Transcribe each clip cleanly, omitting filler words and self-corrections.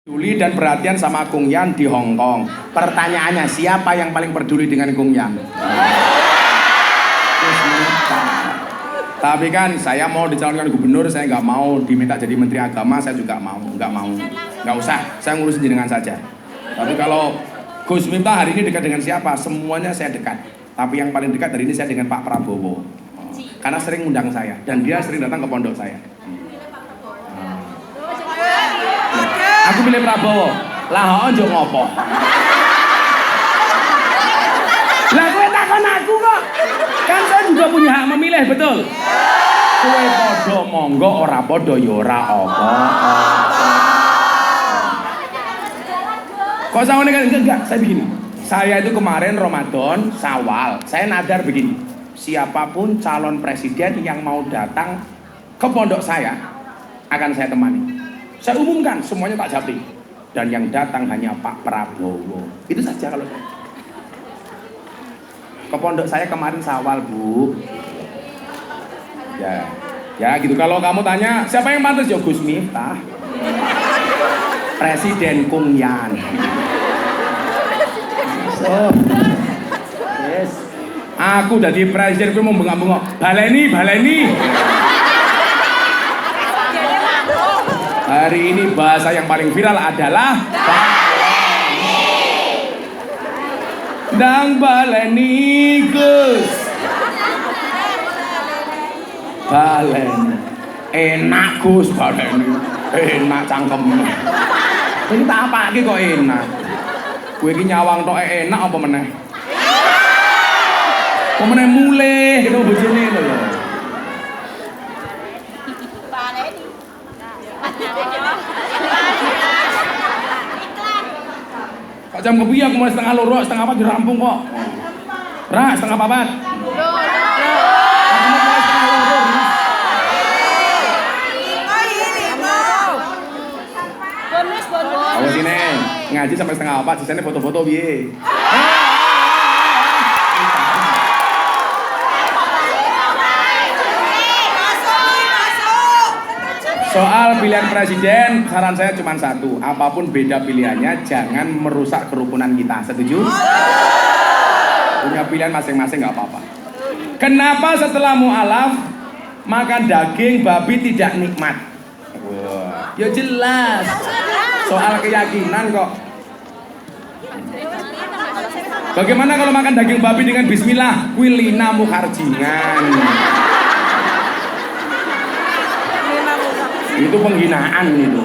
Peduli dan perhatian sama Kung Yan di Hong Kong. Pertanyaannya, siapa yang paling peduli dengan Kung Yan? Tapi kan saya mau dicalonkan gubernur, saya nggak mau diminta jadi menteri agama, saya juga nggak usah, saya ngurusin jenengan saja. Tapi kalau Gus Miftah hari ini dekat dengan siapa? Semuanya saya dekat. Tapi yang paling dekat hari ini saya dengan Pak Prabowo, karena sering undang saya dan dia sering datang ke pondok saya. Aku pilih Prabowo. Lah ojo ngopo. Lah kowe takon aku kok. Kan saya juga punya hak memilih, betul? Kowe podo monggo, ora podo ya ora apa. Kok sama kan enggak, saya begini. Saya itu kemarin Ramadan, Syawal, saya nadar begini. Siapapun calon presiden yang mau datang ke pondok saya akan saya temani. Saya umumkan, semuanya tak japri. Dan yang datang hanya Pak Prabowo. Itu saja kalau saya. Ke pondok saya kemarin Syawal, Bu. Ya gitu. Kalau kamu tanya, siapa yang pantas? Ya Gus Miftah. Presiden Kung Yan. So, yes. Aku jadi presiden, aku mau bengak-bengok. Baleni. Hari ini bahasa yang paling viral adalah baleni. Ndang baleni Gus. Baleni. Enak Gus baleni. Enak cangkemnya. Ini tak apa lagi kok enak. Gue ini nyawang tok enak apa meneh? Apa meneh mulih gitu bojone lho. Kok jam kepiye aku mulai setengah loro, setengah apa dirampung kok. Ra, setengah papat. Awas sini, ngaji sampai setengah papat, sisanya foto-foto piye. Soal pilihan presiden, saran saya cuma satu. Apapun beda pilihannya, jangan merusak kerukunan kita. Setuju? Punya pilihan masing-masing nggak apa-apa. Kenapa setelah mu'alaf makan daging babi tidak nikmat? Wah, ya jelas. Soal keyakinan kok. Bagaimana kalau makan daging babi dengan bismillah? Kuilina mukharjingan. Itu penghinaan itu.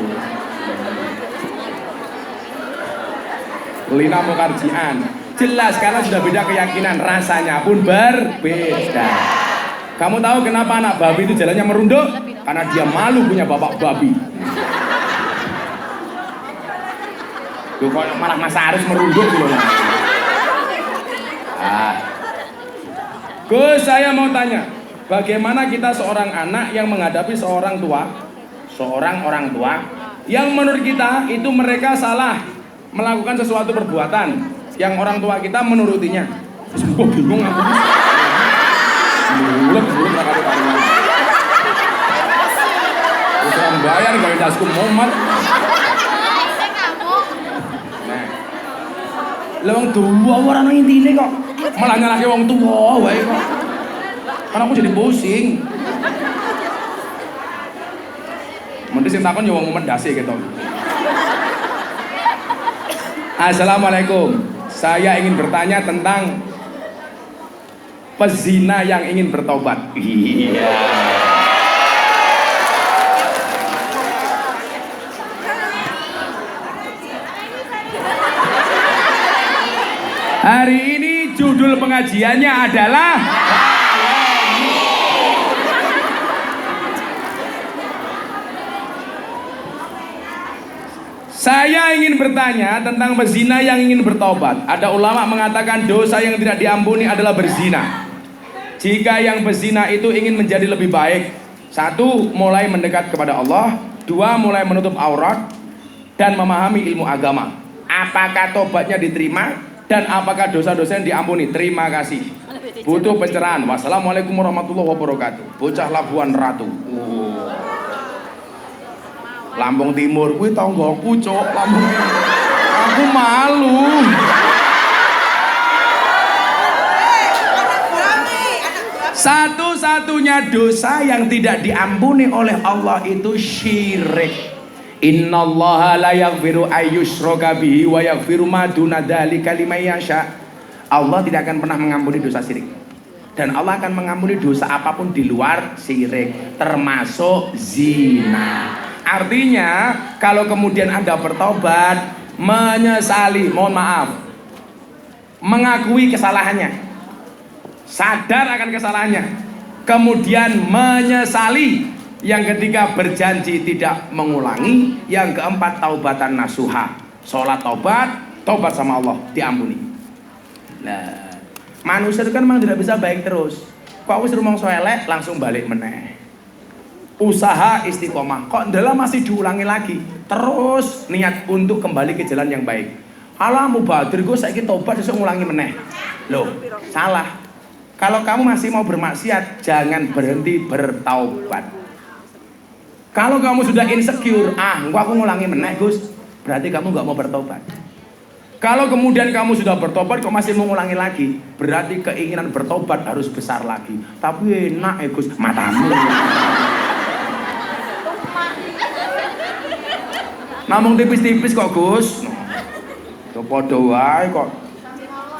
Lina mukarjian. Jelas karena sudah beda keyakinan, rasanya pun berbeda. Kamu tahu kenapa anak babi itu jalannya merunduk? Karena dia malu punya bapak babi. Tuh kok malah Mas Aris merunduk loh. Gus, saya mau tanya, bagaimana kita seorang anak yang menghadapi seorang orang tua yang menurut kita itu mereka salah melakukan sesuatu perbuatan yang orang tua kita menurutinya. Gue bingung aku. Bulat kata tanya. Usah bayar gawe dasku momat. Nah. Lah wong tuwa ora ono intine kok. Malah nyalahke wong tuwa wae kok. Karena aku jadi pusing. Mending sing takon ya wong mendase gitu. Assalamualaikum. Saya ingin bertanya tentang pezina yang ingin bertobat. Iya. Hari ini judul pengajiannya adalah saya ingin bertanya tentang pezina yang ingin bertobat. Ada ulama mengatakan dosa yang tidak diampuni adalah berzina. Jika yang berzina itu ingin menjadi lebih baik, satu, mulai mendekat kepada Allah. Dua, mulai menutup aurat dan memahami ilmu agama. Apakah tobatnya diterima dan apakah dosa-dosa yang diampuni? Terima kasih. Butuh pencerahan. Wassalamualaikum warahmatullahi wabarakatuh. Bocah Labuan Ratu. Lampung Timur kuwi tanggoku, Cuk. Lampung. Aku malu. Satu-satunya dosa yang tidak diampuni oleh Allah itu syirik. Innallaha la yaghfiru ayyushraka bihi wa yaghfiru ma duna dzalika liman yasha. Allah tidak akan pernah mengampuni dosa syirik. Dan Allah akan mengampuni dosa apapun di luar syirik, termasuk zina. Artinya, kalau kemudian Anda bertobat, menyesali, mohon maaf, mengakui kesalahannya, sadar akan kesalahannya, kemudian menyesali, yang ketiga berjanji tidak mengulangi, yang keempat taubatan nasuha, sholat tobat sama Allah, diampuni. Nah, manusia itu kan memang tidak bisa baik terus. Kok wis rumong elek langsung balik meneh. Usaha istiqomah, kok dalam masih diulangi lagi, terus niat untuk kembali ke jalan yang baik. Alah mubadir gue saiki tobat besok ngulangi meneh. Loh, salah. Kalau kamu masih mau bermaksiat, jangan berhenti bertaubat. Kalau kamu sudah insecure, aku ngulangi meneh Gus, berarti kamu gak mau bertobat. Kalau kemudian kamu sudah bertobat kok masih mau ngulangi lagi, berarti keinginan bertobat harus besar lagi. Tapi enak Gus, matamu. Namung tipis-tipis kok Gus. Tuh podo wae kok.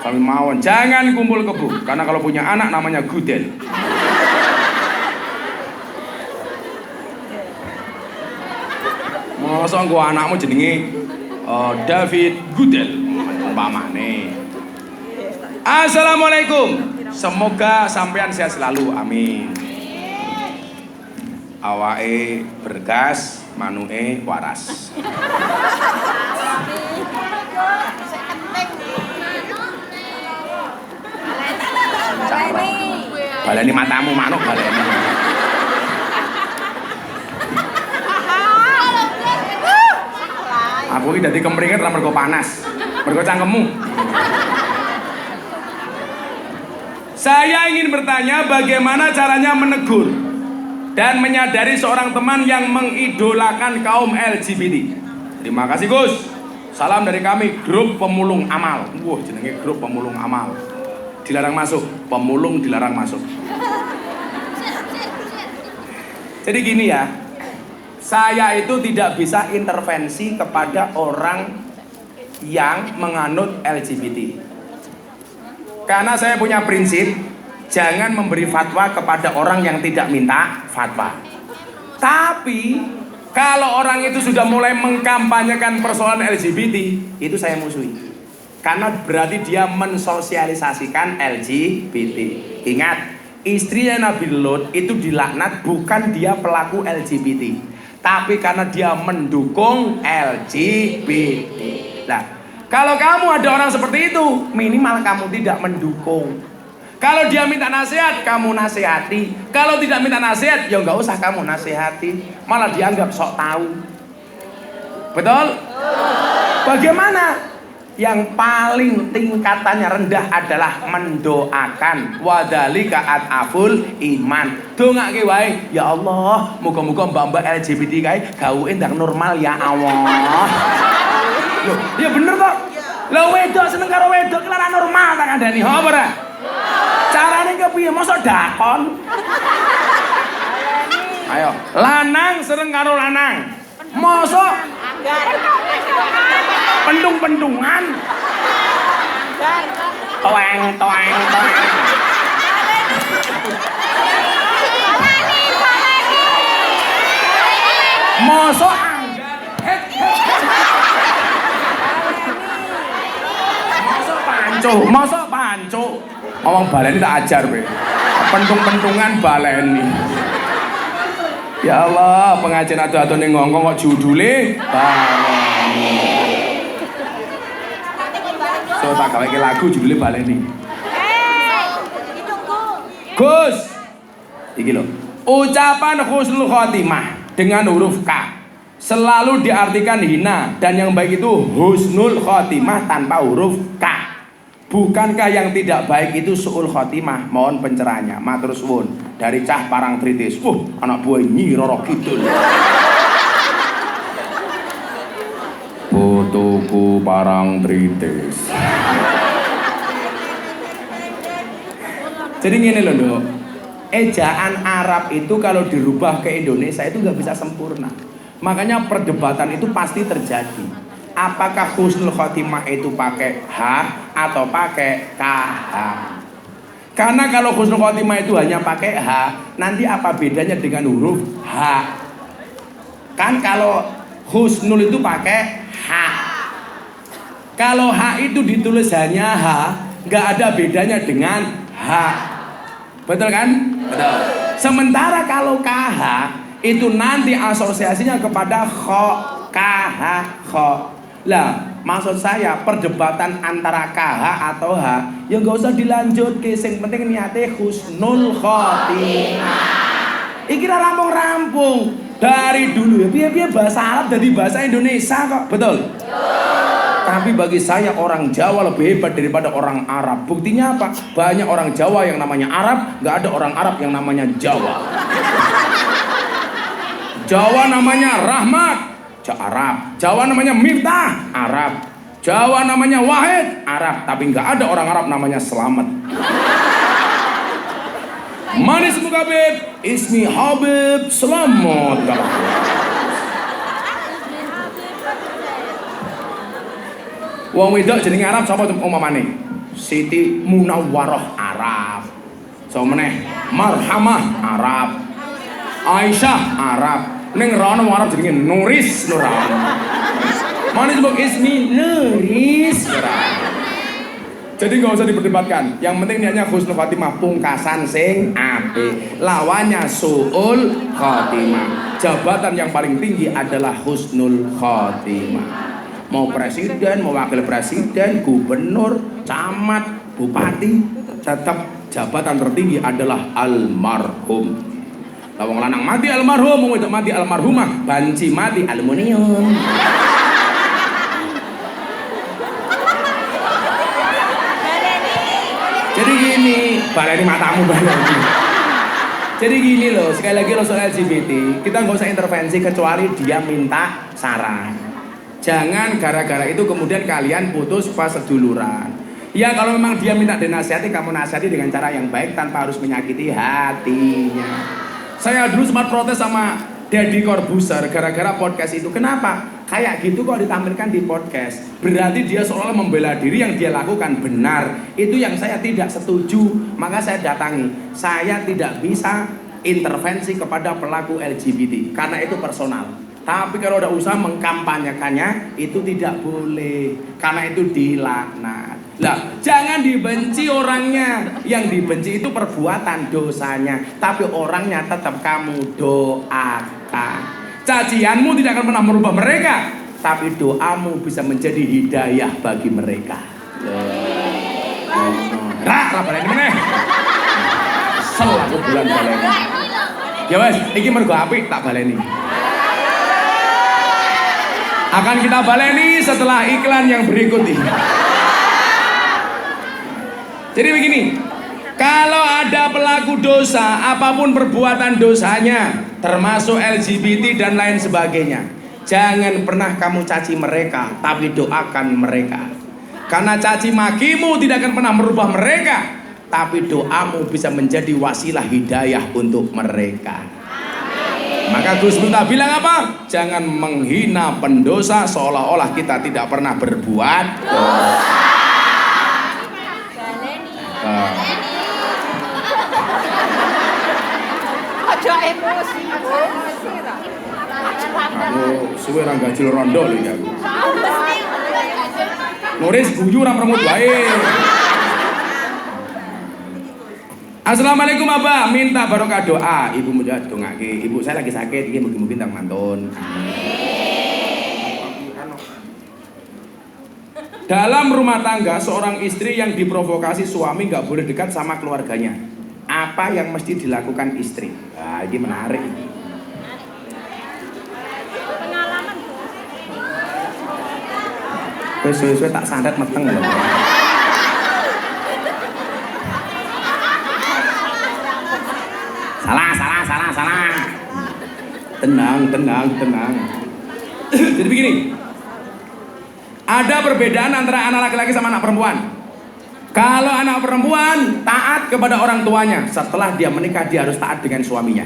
Kami mawon, jangan kumpul kebo, karena kalau punya anak namanya Gudel. Masa gua anakmu jenenge David Gudel, umpamane. Assalamualaikum. Semoga sampean sehat selalu, amin. Awake bergas, manuke waras. Baleni matamu manuk baleni. Aku iki dadi kemringet ora mergo panas, mergo cangkemmu. Saya ingin bertanya bagaimana caranya menegur dan menyadari seorang teman yang mengidolakan kaum LGBT. Terima kasih Gus. Salam dari kami grup pemulung amal. Wah, jenenge grup pemulung amal. Dilarang masuk, pemulung dilarang masuk. Jadi gini ya, saya itu tidak bisa intervensi kepada orang yang menganut LGBT. Karena saya punya prinsip, jangan memberi fatwa kepada orang yang tidak minta fatwa. Tapi kalau orang itu sudah mulai mengkampanyekan persoalan LGBT, itu saya musuhi. Karena berarti dia mensosialisasikan LGBT. Ingat, istrinya Nabi Lot itu dilaknat bukan dia pelaku LGBT, tapi karena dia mendukung LGBT. Nah, kalau kamu ada orang seperti itu, minimal kamu tidak mendukung. Kalau dia minta nasihat, kamu nasihati. Kalau tidak minta nasihat, ya nggak usah kamu nasihati. Malah dianggap sok tahu. Betul? Bagaimana? Yang paling tingkatannya rendah adalah mendoakan. Wadzalika at'aful iman. Dongake wae, ya Allah, muga-muga mbak-mbak LGBT kae gawe ndang normal ya Allah. Loh, ya bener kok. Lah wedok seneng karo wedok ki ora normal tak kandhani. Apa ora? Carane kepiye? Mosok dakon. Ayo, lanang seneng karo lanang. Mosok pendung-pendungan. Toeng. Mosok panco. Ngomong baleni tak ajar kowe. Pendung-pendungan baleni. Ya Allah, pengajian ado-ado ning ngongkong kok judule baleni. So tak gawe lagu judule baleni. Gus. Iki lho. Ucapan husnul khotimah dengan huruf K selalu diartikan hina, dan yang baik itu husnul khotimah tanpa huruf K. Bukankah yang tidak baik itu su'ul khotimah? Mohon pencerahannya. Matur suwun dari cah Parangtritis. Anak buah Nyi Roro Kidul. Tuku parang tritis. Jadi gini loh Dok, ejaan Arab itu kalau dirubah ke Indonesia itu nggak bisa sempurna. Makanya perdebatan itu pasti terjadi. Apakah husnul khotimah itu pakai H atau pakai KH? Karena kalau husnul khotimah itu hanya pakai H, nanti apa bedanya dengan huruf H? Kan kalau husnul itu pakai H. Kalau H itu ditulis hanya H, nggak ada bedanya dengan H. Betul kan? Betul. Sementara kalau KH itu nanti asosiasinya kepada kho, KH, kho. Lah, maksud saya perdebatan antara KH atau H ya nggak usah dilanjut, yang penting niatnya husnul khotimah. Iki rampung-rampung dari dulu ya, biar bahasa Arab jadi bahasa Indonesia kok, betul? Tapi bagi saya orang Jawa lebih hebat daripada orang Arab. Buktinya apa? Banyak orang Jawa yang namanya Arab, nggak ada orang Arab yang namanya Jawa. Jawa namanya Rahmat, Arab. Jawa namanya Miftah, Arab. Jawa namanya Wahid, Arab. Tapi nggak ada orang Arab namanya Selamat. Manis muka Habib, ismi Habib Selamat. Wong wedok jenenge Arab sapa umpamane? Siti Munawwarah Arab. Sapa meneh? Marhamah Arab. Aisyah Arab. Ning rono wong Arab jenenge Nuris Nuran. Manis mbok ismi Nuris Nuran. Jadi nggak usah diperdebatkan. Yang penting niatnya husnul khotimah, pungkasan sing apik. Lawannya suul khotimah. Jabatan yang paling tinggi adalah husnul khotimah. Mau presiden, mau wakil presiden, gubernur, camat, bupati, tetap jabatan tertinggi adalah almarhum. Lawang lanang mati almarhum, mau itu mati almarhumah, banci mati aluminium. Jadi gini, baleni matamu baleni. Jadi gini loh, sekali lagi lo soal LGBT, kita nggak usah intervensi kecuali dia minta saran. Jangan gara-gara itu kemudian kalian putus pas seduluran. Ya kalau memang dia minta dinasihati, kamu nasihati dengan cara yang baik tanpa harus menyakiti hatinya. Saya dulu sempat protes sama Deddy Corbuzier gara-gara podcast itu. Kenapa? Kayak gitu kok ditampilkan di podcast. Berarti dia seolah membela diri, yang dia lakukan benar. Itu yang saya tidak setuju. Maka saya datangi. Saya tidak bisa intervensi kepada pelaku LGBT karena itu personal. Tapi kalau udah usaha mengkampanyekannya itu tidak boleh, karena itu dilaknat. Lah, jangan dibenci orangnya. Yang dibenci itu perbuatan dosanya, tapi orangnya tetap kamu doakan. Cacianmu tidak akan pernah merubah mereka, tapi doamu bisa menjadi hidayah bagi mereka. Ra baleni meneh. Selaku bulan baleni. Ya wes, iki mergo apik tak baleni. Akan kita baleni setelah iklan yang berikut ini. Jadi begini, kalau ada pelaku dosa, apapun perbuatan dosanya, termasuk LGBT dan lain sebagainya, jangan pernah kamu caci mereka, tapi doakan mereka. Karena caci makimu tidak akan pernah merubah mereka, tapi doamu bisa menjadi wasilah hidayah untuk mereka. Maka Gus Miftah bilang apa? Jangan menghina pendosa seolah-olah kita tidak pernah berbuat dosa. Aja emosi. Aku suwe ra gajil rondo lho ya. Nuris guyu ra premut wae. Assalamualaikum Abah, minta barokah doa. Ibu muda dongake. Ibu saya lagi sakit, ini mungkin tak mantun. Dalam rumah tangga, seorang istri yang diprovokasi suami nggak boleh dekat sama keluarganya. Apa yang mesti dilakukan istri? Nah, ini menarik. Pengalaman. Sesuai tak santet meteng loh. Salah. Tenang. Jadi begini, Ada perbedaan antara anak laki-laki sama anak perempuan. Kalau anak perempuan taat kepada orang tuanya, setelah dia menikah dia harus taat dengan suaminya.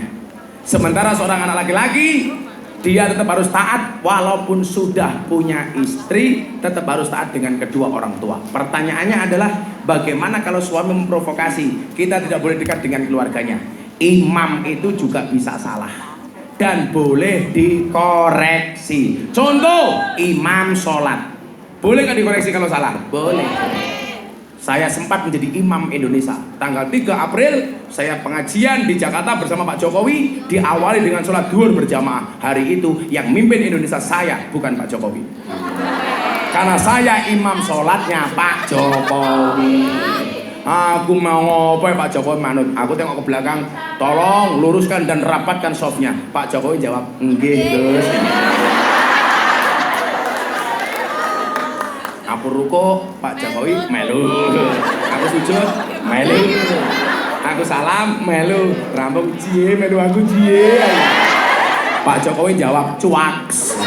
Sementara seorang anak laki-laki, dia tetap harus taat walaupun sudah punya istri, tetap harus taat dengan kedua orang tua. Pertanyaannya adalah bagaimana kalau suami memprovokasi? Kita tidak boleh dekat dengan keluarganya. Imam itu juga bisa salah dan boleh dikoreksi. Contoh, imam sholat boleh nggak dikoreksi kalau salah? Boleh. Saya sempat menjadi imam Indonesia. Tanggal 3 April saya pengajian di Jakarta bersama Pak Jokowi, diawali dengan sholat duhur berjamaah. Hari itu yang mimpin Indonesia saya, bukan Pak Jokowi. Karena saya imam sholatnya Pak Jokowi. Aku mau ngopo Pak Jokowi manut. Aku tengok ke belakang, tolong luruskan dan rapatkan softnya. Pak Jokowi jawab, nggih Gus. Aku ruko, Pak Jokowi melu. Aku sujud, melu. Aku salam, melu. Rampung cie, melu aku cie. Pak Jokowi jawab, cuaks.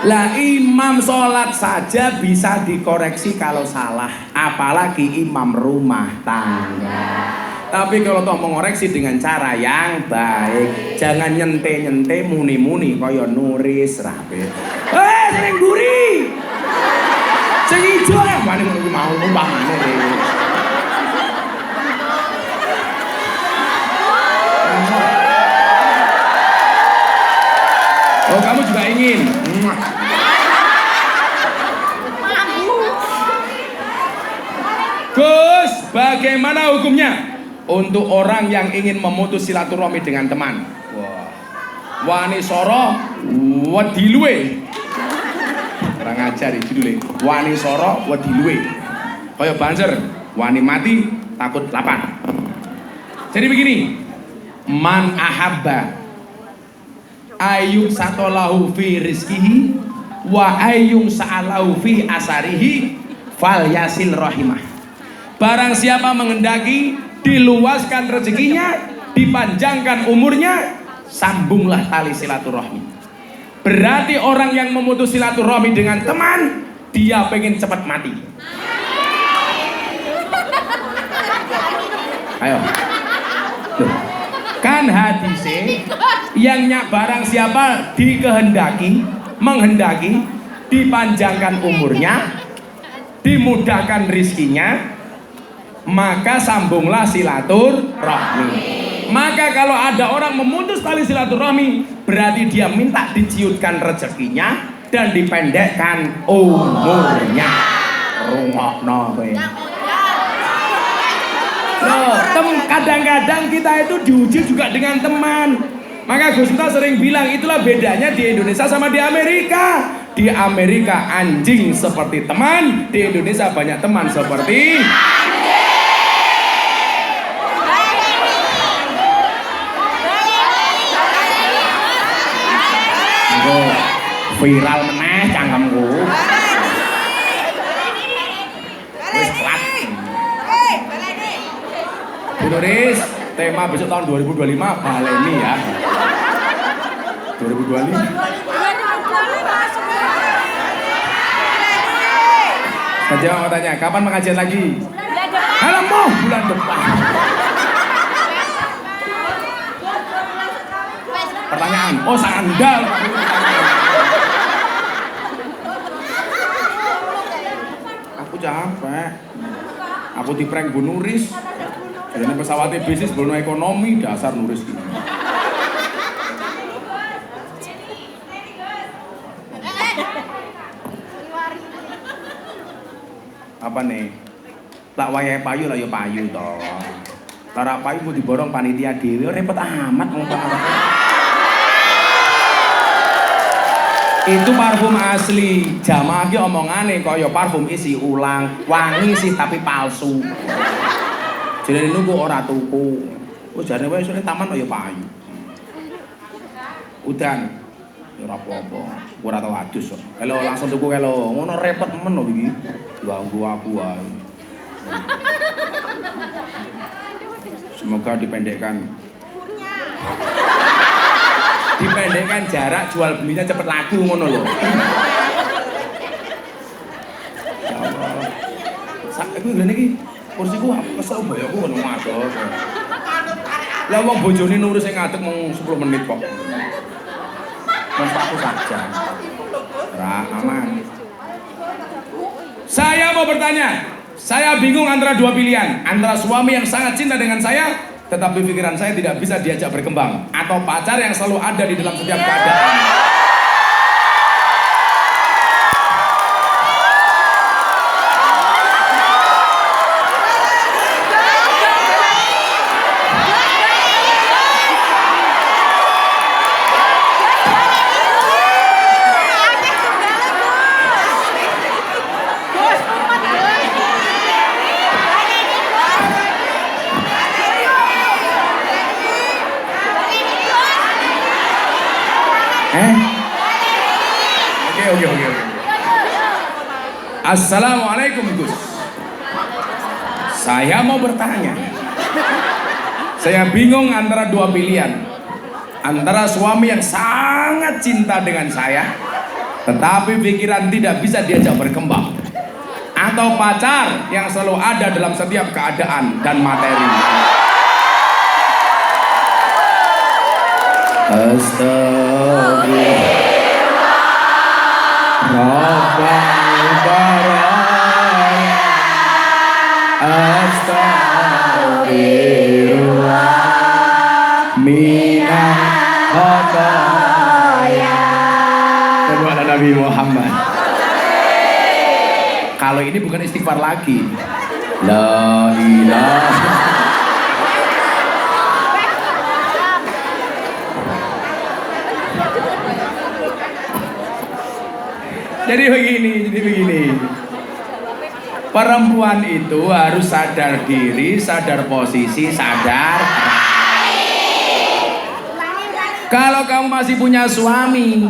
Lah imam sholat saja bisa dikoreksi kalau salah, apalagi imam rumah tangga. Tapi kalau toh mengoreksi dengan cara yang baik, jangan nyente-nyente muni-muni kaya nuris rapi. Sering buri. Sing ijo ya, wani ngono mau numpang ngene. Oh, kamu juga ingin? Gus, bagaimana hukumnya untuk orang yang ingin memutus silaturahmi dengan teman? Wah, wani soro wedi luwe. Orang ajar iki dulu. Wani soro wedi luwe. Kaya banser, wani mati takut lapar. Jadi begini, man ahabba ayyuk satolahu fi rizkihi wa ayyung sa'alahu fi asarihi fal yasil rahimah. Barang siapa menghendaki diluaskan rezekinya, dipanjangkan umurnya, sambunglah tali silaturahmi. Berarti orang yang memutus silaturahmi dengan teman, dia pengen cepat mati. Ayo. Loh. Kan hadisnya yang barang siapa menghendaki dipanjangkan umurnya, dimudahkan rizkinya, maka sambunglah silaturahmi. Maka kalau ada orang memutus tali silaturahmi, berarti dia minta diciutkan rezekinya dan dipendekkan umurnya. Rungokno kowe. Loh, kadang-kadang kita itu diuji juga dengan teman. Maka Gus Miftah sering bilang itulah bedanya di Indonesia sama di Amerika. Di Amerika anjing seperti teman, di Indonesia banyak teman seperti viral meneh cangkemku. Wis plat. Bu Nuris, tema besok tahun 2025 baleni ya. 2025. Saja mau tanya, kapan pengajian lagi? Alamu, bulan depan. Pertanyaan, oh sandal. Aku capek. Aku di prank Bu Nuris. Jadi pesawatnya bisnis bono ekonomi dasar Nuris ini. Apa nih? Tak wayahe payu lah yo payu toh. Lara payu ku diborong panitia dhewe repot amat ngomong. Itu parfum asli, jamaah ki omongane kaya parfum isi ulang, wangi sih tapi palsu. Jadi nunggu ora tuku. Oh jane wae sore taman kaya payu. Udan. Ya ora apa-apa. Ora tau adus kok. Kalau langsung tuku kalau ngono repot men lho iki. Ganggu aku wae. Semoga dipendekkan. Dipendekkan jarak jual belinya cepet laku ngono lho. boyoku ngono ngadeg. Lah wong bojone nurut sing ngadeg mung 10 menit kok. Aku saja. Ra aman. Saya mau bertanya, saya bingung antara dua pilihan, antara suami yang sangat cinta dengan saya, tetapi pikiran saya tidak bisa diajak berkembang, atau pacar yang selalu ada di dalam setiap keadaan. Oke. Assalamualaikum Gus. Saya mau bertanya. Saya bingung antara dua pilihan. Antara suami yang sangat cinta dengan saya, tetapi pikiran tidak bisa diajak berkembang, atau pacar yang selalu ada dalam setiap keadaan dan materi. Astagfirullah. Rabbal baraya astagfirullah minal khataya. Kepada Nabi Muhammad. Kalau ini bukan istighfar lagi. La ilaha. Jadi begini. Perempuan itu harus sadar diri, sadar posisi, sadar. Kalau kamu masih punya suami,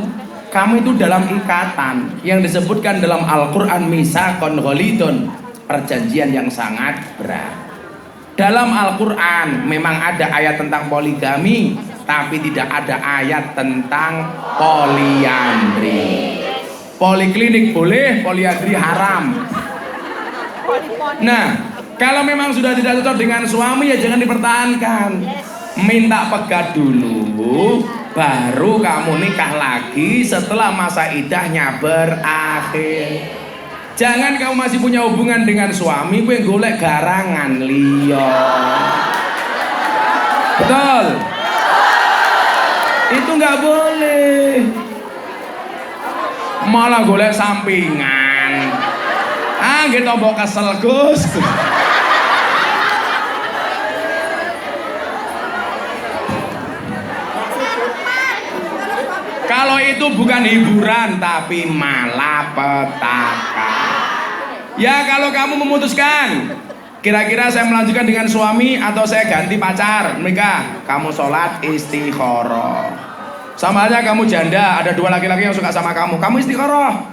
kamu itu dalam ikatan yang disebutkan dalam Al-Quran misaqon ghalidun, perjanjian yang sangat berat. Dalam Al-Quran memang ada ayat tentang poligami, tapi tidak ada ayat tentang poliandri. Poliklinik boleh, poliandri haram. Nah, kalau memang sudah tidak cocok dengan suami ya jangan dipertahankan. Minta pegat dulu, baru kamu nikah lagi setelah masa iddahnya berakhir. Jangan kamu masih punya hubungan dengan suami, gue golek garangan liya. Betul? Itu nggak boleh. Malah golek sampingan. Gitu mbok kesel Gus. Kalau itu bukan hiburan tapi malapetaka. Ya kalau kamu memutuskan, kira-kira saya melanjutkan dengan suami atau saya ganti pacar, menikah, kamu sholat istikharah. Sama aja kamu janda, ada dua laki-laki yang suka sama kamu istikharah.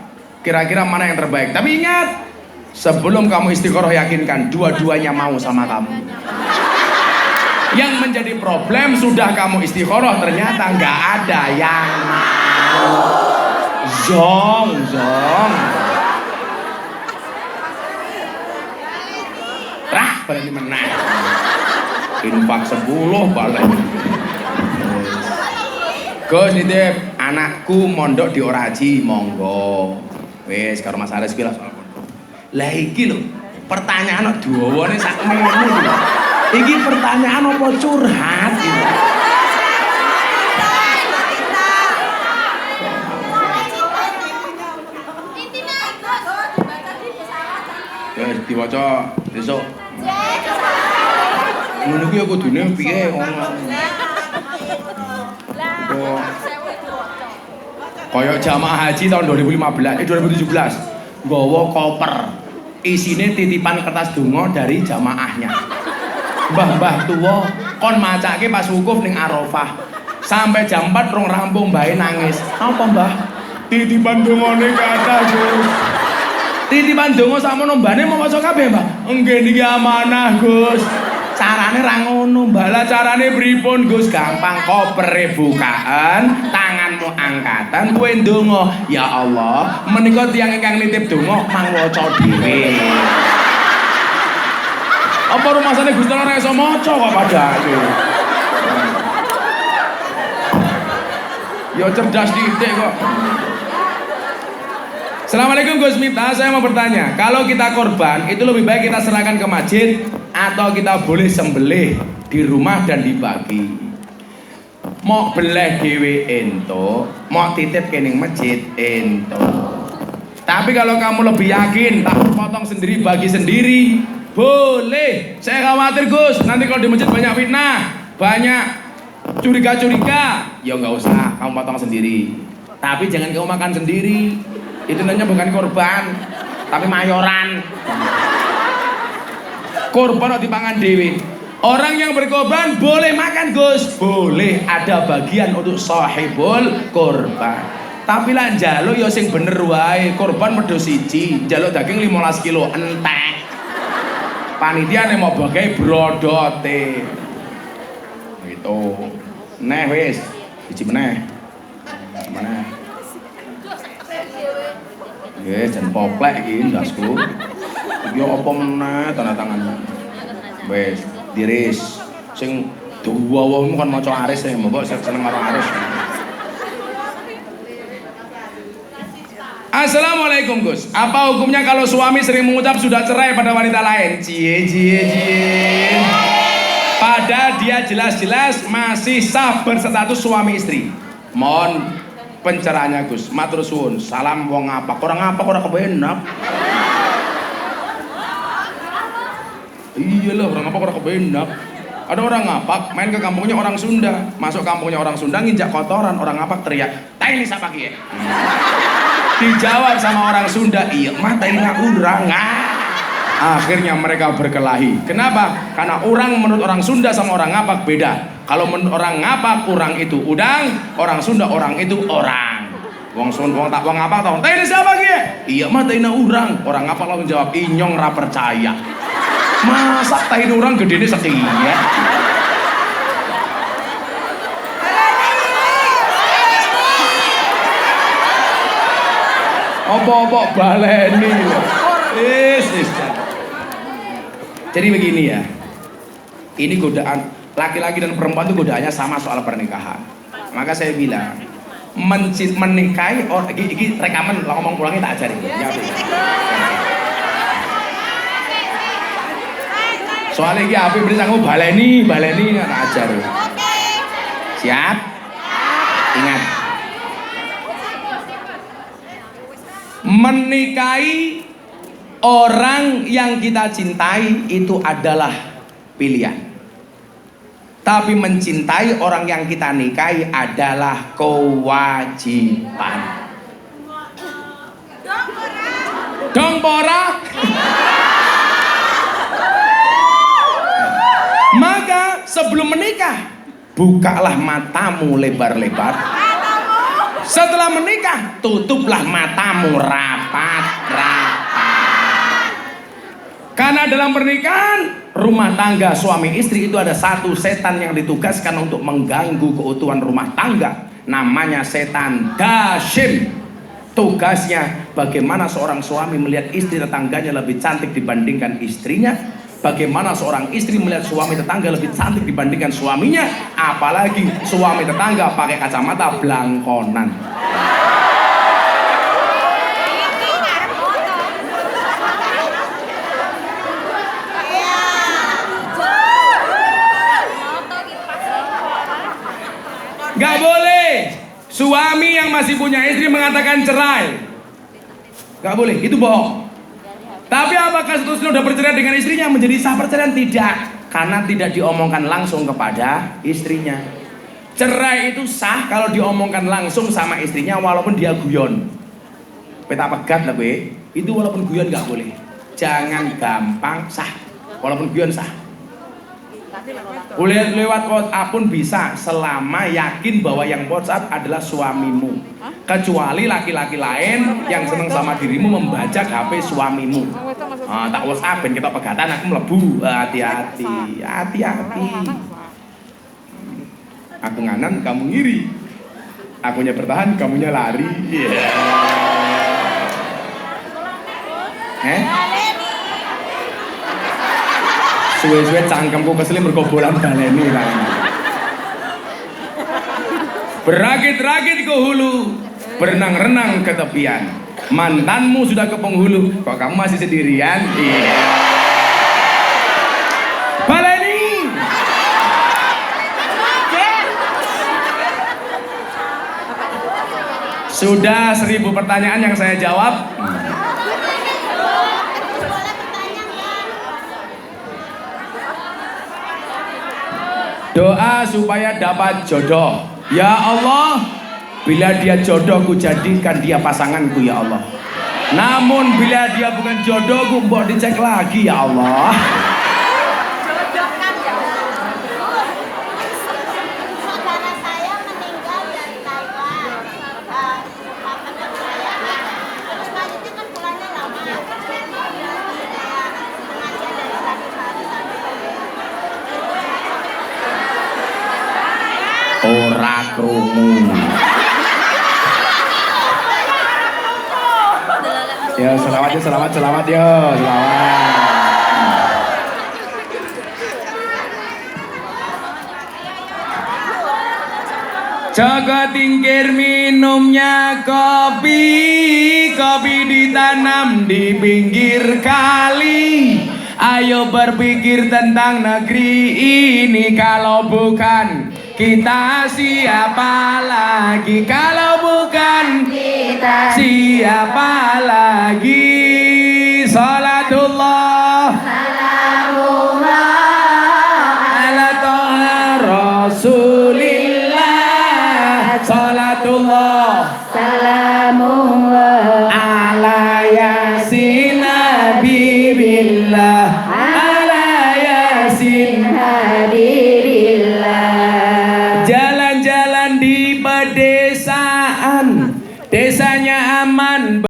Kira-kira mana yang terbaik? Tapi ingat, sebelum kamu istikharah yakinkan dua-duanya mau sama kamu. Yang menjadi problem sudah kamu istikharah ternyata nggak ada yang mau. Zong. Berani menang. Infak 10 balik. Gus nitip anakku mondok di Oraji, monggo. Wis karo Mas Aris ki lah. Lah iki lho, pertanyaan dawane sak meneh lho. Iki pertanyaan apa curhat iki? Ya diwaca besok. Ngono ki aku kudune piye ngono. Kayak jamaah haji tahun 2017 nggawa koper isine titipan kertas donga dari jamaahnya. Mbah-mbah tuwa kon macake pas wukuf ning Arafah sampai jam 4 rong rampung mbae nangis. Apa mbah? Titipan dongane kata Gus. Titipan donga sakmono mbane mau maca kabeh mbah. Nggih niki amanah Gus. Carane ra ngono, mbala carane pripun Gus? Gampang, kopere bukaan, tanganmu angkatan, kowe ndonga, ya Allah, menika tiyang ingkang nitip donga mang waca dhewe. Apa rumasane Gusti Allah ora iso maca kok padake. Yo cerdas didik kok. Assalamualaikum Gus Miftah, saya mau bertanya, kalau kita korban itu lebih baik kita serahkan ke masjid atau kita boleh sembelih di rumah dan dibagi? Mau beleh dhewe ento, mau titip kening masjid ento. Tapi kalau kamu lebih yakin, tak potong sendiri, bagi sendiri, boleh. Saya khawatir Gus, nanti kalau di masjid banyak fitnah, banyak curiga-curiga, ya nggak usah, kamu potong sendiri. Tapi jangan kamu makan sendiri. Itu namanya bukan korban, tapi mayoran. Korban atau dipangan dewi. Orang yang berkorban boleh makan Gus, boleh, ada bagian untuk sahibul korban. Tapi lah njaluk ya sing bener wae, korban medho siji, njaluk daging 15 kilo entek. Panitia nek mau bagai brodote. Gitu. Neh wis, siji meneh. Meneh. Nggih, jan poplek iki ndasku. Iki apa meneh tanda tangan. Wis, diris. Sing duwawamu kan maca aris ya, mbok seneng karo aris. Assalamualaikum Gus. Apa hukumnya kalau suami sering mengucap sudah cerai pada wanita lain? Cie. Padahal dia jelas-jelas masih sah berstatus suami istri. Mohon pencerahannya Gus. Matur suwun. Salam wong ngapak. Orang ngapak ora kebenak. Iyalah, orang ngapak ora kebenak. Ada orang ngapak main ke kampungnya orang Sunda. Masuk kampungnya orang Sunda nginjak kotoran, orang ngapak teriak, "Tai ini siapa ki?" Dijawab sama orang Sunda, "Iya, mata ini urang." Akhirnya mereka berkelahi. Kenapa? Karena orang menurut orang Sunda sama orang ngapak beda. Kalau menurut orang ngapak, orang itu udang, orang Sunda orang itu orang. Wong Sunda wong ngapak tau, "Tai ini siapa ki?" "Iya, mata ini urang." Orang ngapak langsung jawab, "Inyong ra percaya." Masa tai ini orang gede ini sekian? Apa-apa baleni. Jadi begini ya. Ini godaan laki-laki dan perempuan itu godaannya sama soal pernikahan. Maka saya bilang menikahi orang ini rekaman ngomong pulangnya tak ajarin. Soalnya ini api beri sanggup baleni tak ajar. Siap? Ingat. Menikahi orang yang kita cintai itu adalah pilihan. Tapi mencintai orang yang kita nikahi adalah kewajiban. Dong pora. Maka sebelum menikah, bukalah matamu lebar-lebar. Setelah menikah, tutuplah matamu rapat-rapat. Karena dalam pernikahan, rumah tangga suami istri itu ada satu setan yang ditugaskan untuk mengganggu keutuhan rumah tangga. Namanya setan dasyim. Tugasnya bagaimana seorang suami melihat istri tetangganya lebih cantik dibandingkan istrinya. Bagaimana seorang istri melihat suami tetangga lebih cantik dibandingkan suaminya. Apalagi suami tetangga pakai kacamata blangkonan. Gak boleh suami yang masih punya istri mengatakan cerai. Gak boleh, itu bohong. Tapi apakah seterusnya sudah bercerai dengan istrinya menjadi sah perceraian? Tidak, karena tidak diomongkan langsung kepada istrinya. Cerai itu sah kalau diomongkan langsung sama istrinya walaupun dia guyon. Peta pegat lah gue, itu walaupun guyon gak boleh. Jangan gampang sah, walaupun guyon sah. Boleh lewat WhatsApp pun bisa selama yakin bahwa yang WhatsApp adalah suamimu. Kecuali laki-laki lain yang seneng sama dirimu membajak HP suamimu. Tak WhatsAppin kita pegatan aku melebu. Hati-hati, hati-hati. Aku nganan, kamu ngiri. Akunya bertahan, kamunya lari. Suwe-suwe cangkemku keselip mergo bolan baleni ta. Berakit-rakit ke hulu, berenang-renang ke tepian. Mantanmu sudah ke penghulu, kok kamu masih sendirian? Iya. Baleni. Sudah 1000 pertanyaan yang saya jawab. Doa supaya dapat jodoh. Ya Allah, bila dia jodohku jadikan dia pasanganku ya Allah. Namun bila dia bukan jodohku, mbok dicek lagi ya Allah. Saudara saya meninggal dari Taiwan. Dapat kepercayaan. Terus selanjutnya kan pulangnya lama. Pengajian dari pagi hari Ora krungu. Ya selamat ya, selamat ya, selamat. Jaga tingkir minumnya kopi, kopi ditanam di pinggir kali. Ayo berpikir tentang negeri ini, kalau bukan kita siapa lagi? Kalau bukan kita siapa lagi? Salatullah ala toha rasulillah. Salatullah ala yasin habibillah. Ala yasin jalan-jalan di pedesaan, desanya aman.